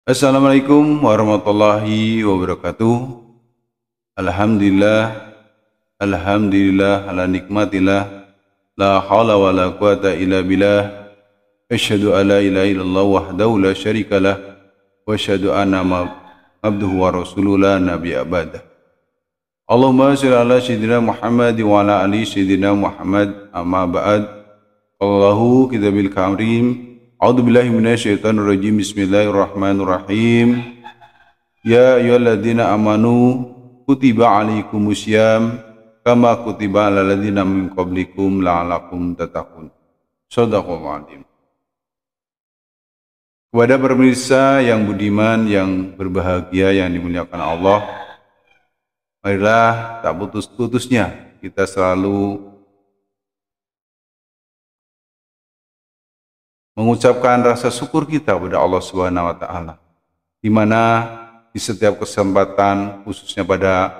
Assalamualaikum warahmatullahi wabarakatuh. Alhamdulillah, alhamdulillah ala nikmatillah, la haula wa la quwata illa billah. Asyhadu an la ilaha illallah wahdahu la syarikalah wa asyhadu anna abduhu wa rasuluhu la nabiyya ba'dah. Allahumma shalli ala sayyidina Muhammad wa ala ali sayyidina Muhammad, amma ba'd. Allahu kitabil karim. A'udzubillahi minasyaitonir rajim. Bismillahirrahmanirrahim. Ya ayyuhalladzina amanu kutiba alaikumusiyam kama kutiba alal ladzina min qablikum la'allakum tattaqun. Shadaqallahu adzim. Kepada pemirsa yang budiman, yang berbahagia, yang dimuliakan Allah, marilah tak putus-putusnya kita selalu mengucapkan rasa syukur kita kepada Allah Subhanahu wa taala, di mana di setiap kesempatan, khususnya pada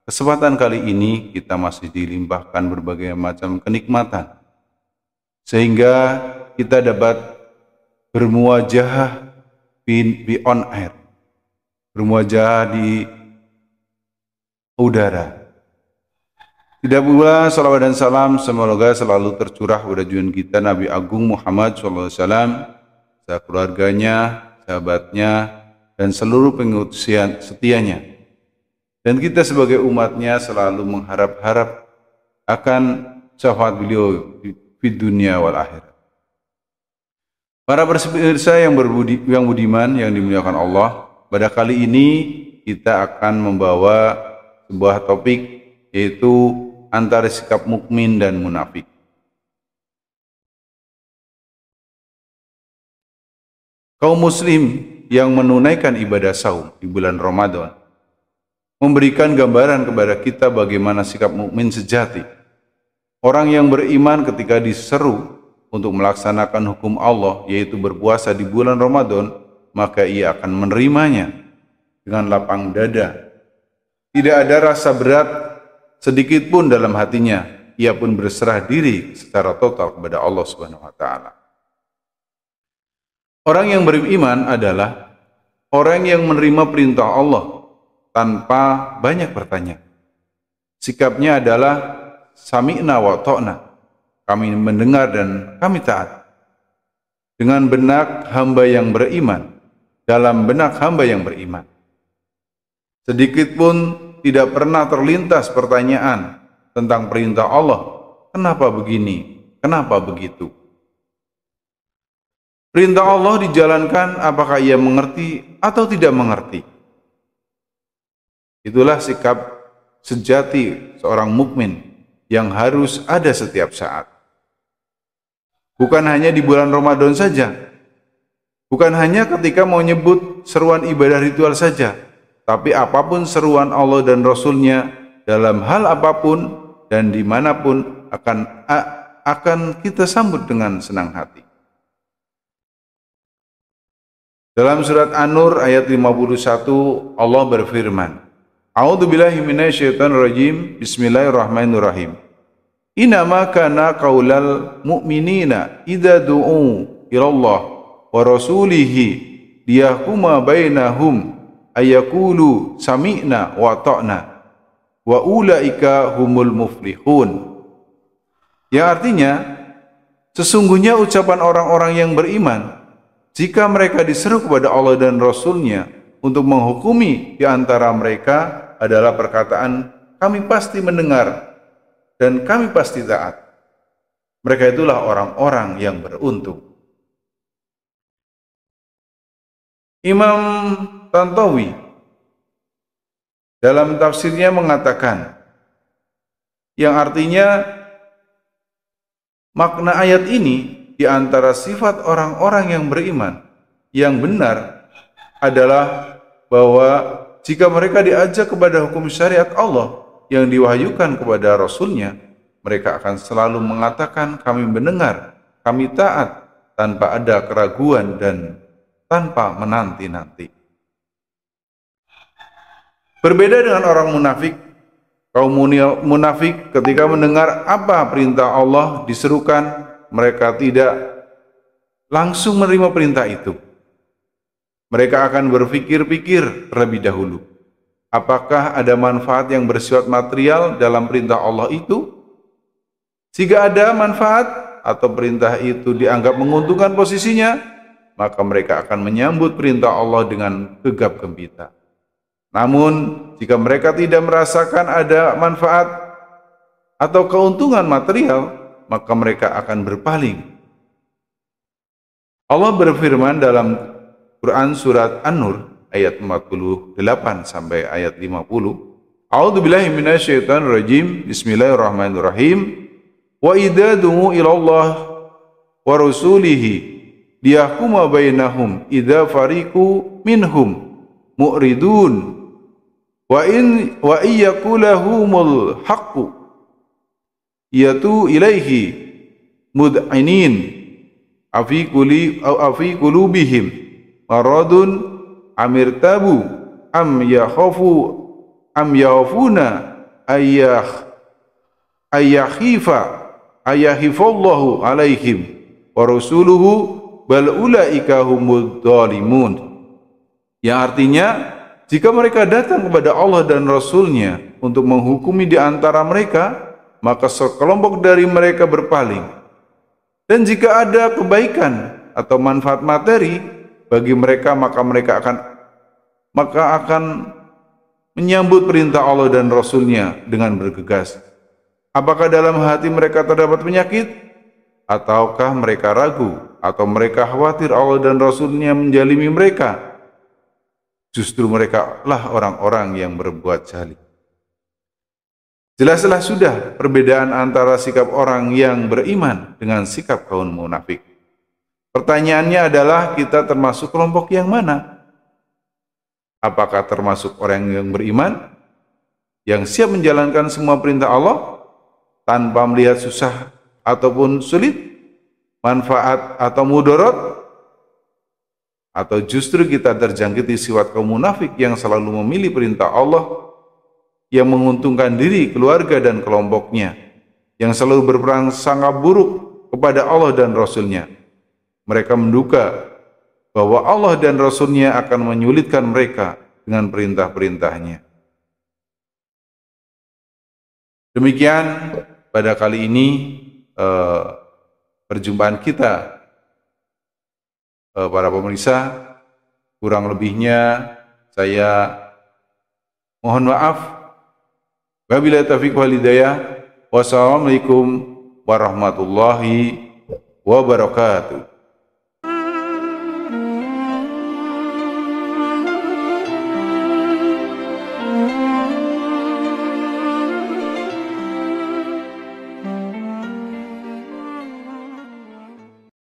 kesempatan kali ini, kita masih dilimpahkan berbagai macam kenikmatan sehingga kita dapat bermuajah di on air, bermuajah di udara. Tidak pula salawat dan salam semoga selalu tercurah pada junjungan kita Nabi Agung Muhammad SAW, serta keluarganya, sahabatnya, dan seluruh pengikut setianya. Dan kita sebagai umatnya selalu mengharap-harap akan syafaat beliau di dunia wal akhirat. Para pemirsa yang budiman, yang dimuliakan Allah, pada kali ini kita akan membawa sebuah topik, yaitu antara sikap mukmin dan munafik. Kaum muslim yang menunaikan ibadah saum di bulan Ramadan memberikan gambaran kepada kita bagaimana sikap mukmin sejati. Orang yang beriman ketika diseru untuk melaksanakan hukum Allah, yaitu berpuasa di bulan Ramadan, maka ia akan menerimanya dengan lapang dada. Tidak ada rasa berat sedikit pun dalam hatinya, ia pun berserah diri secara total kepada Allah Subhanahu wa taala. Orang yang beriman adalah orang yang menerima perintah Allah tanpa banyak bertanya. Sikapnya adalah sami'na wa ta'na, kami mendengar dan kami taat. Dengan benak hamba yang beriman, dalam benak hamba yang beriman, sedikit pun tidak pernah terlintas pertanyaan tentang perintah Allah. Kenapa begini? Kenapa begitu? Perintah Allah dijalankan apakah ia mengerti atau tidak mengerti. Itulah sikap sejati seorang mukmin yang harus ada setiap saat. Bukan hanya di bulan Ramadan saja. Bukan hanya ketika mau nyebut seruan ibadah ritual saja. Tapi apapun seruan Allah dan Rasulnya, dalam hal apapun dan dimanapun akan kita sambut dengan senang hati. Dalam surat An-Nur ayat 51, Allah berfirman, A'udzubillahi minasyaitonirrajim, Bismillahirrahmanirrahim. Innama kana qaulal mu'minina idza du'u ilallah wa rasulihi liyahkuma bainahum ayakulu sami'na wa ta'na wa ulaika humul muflihun. Yang artinya, sesungguhnya ucapan orang-orang yang beriman jika mereka diseru kepada Allah dan Rasulnya untuk menghukumi di antara mereka adalah perkataan kami pasti mendengar dan kami pasti taat. Mereka itulah orang-orang yang beruntung. Imam Tantawi dalam tafsirnya mengatakan, yang artinya makna ayat ini di antara sifat orang-orang yang beriman yang benar adalah bahwa jika mereka diajak kepada hukum syariat Allah yang diwahyukan kepada Rasulnya, mereka akan selalu mengatakan kami mendengar, kami taat, tanpa ada keraguan dan tanpa menanti-nanti. Berbeda dengan orang munafik. Kaum munafik ketika mendengar apa perintah Allah diserukan, mereka tidak langsung menerima perintah itu. Mereka akan berpikir-pikir terlebih dahulu. Apakah ada manfaat yang bersifat material dalam perintah Allah itu? Jika ada manfaat atau perintah itu dianggap menguntungkan posisinya, maka mereka akan menyambut perintah Allah dengan gegap gempita. Namun, jika mereka tidak merasakan ada manfaat atau keuntungan material, maka mereka akan berpaling. Allah berfirman dalam Quran surat An-Nur ayat 48 sampai ayat 50. A'udzubillahi minasyaitonir rajim. Bismillahirrahmanirrahim. Wa idza du'u ilallah wa rasulihi liyahkuma bainahum idza fariqu minhum mu'ridun wa iyyakulahumul haqqu yatu ilaihi mud'inin afi qulubihim maradun amirtabu am yakhafuna ayahifallahu alaihim wa rasuluhu bal ulaika humud dhalimun. Yang artinya, jika mereka datang kepada Allah dan Rasulnya untuk menghukumi di antara mereka, maka sekelompok dari mereka berpaling. Dan jika ada kebaikan atau manfaat materi bagi mereka, maka mereka akan menyambut perintah Allah dan Rasulnya dengan bergegas. Apakah dalam hati mereka terdapat penyakit? Ataukah mereka ragu? Atau mereka khawatir Allah dan Rasulnya menjalimi mereka? Justru mereka lah orang-orang yang berbuat zalim. Jelaslah sudah perbedaan antara sikap orang yang beriman dengan sikap kaum munafik. Pertanyaannya adalah, kita termasuk kelompok yang mana? Apakah termasuk orang yang beriman, yang siap menjalankan semua perintah Allah tanpa melihat susah ataupun sulit, manfaat atau mudarat? Atau justru kita terjangkiti sifat kaum munafik yang selalu memilih perintah Allah, yang menguntungkan diri, keluarga dan kelompoknya, yang selalu berprasangka buruk kepada Allah dan Rasulnya. Mereka menduga bahwa Allah dan Rasulnya akan menyulitkan mereka dengan perintah-perintahnya. Demikian pada kali ini perjumpaan kita. Para pemirsa, kurang lebihnya saya mohon maaf. Wabillahi taufiq wal hidayah. Wassalamualaikum warahmatullahi wabarakatuh.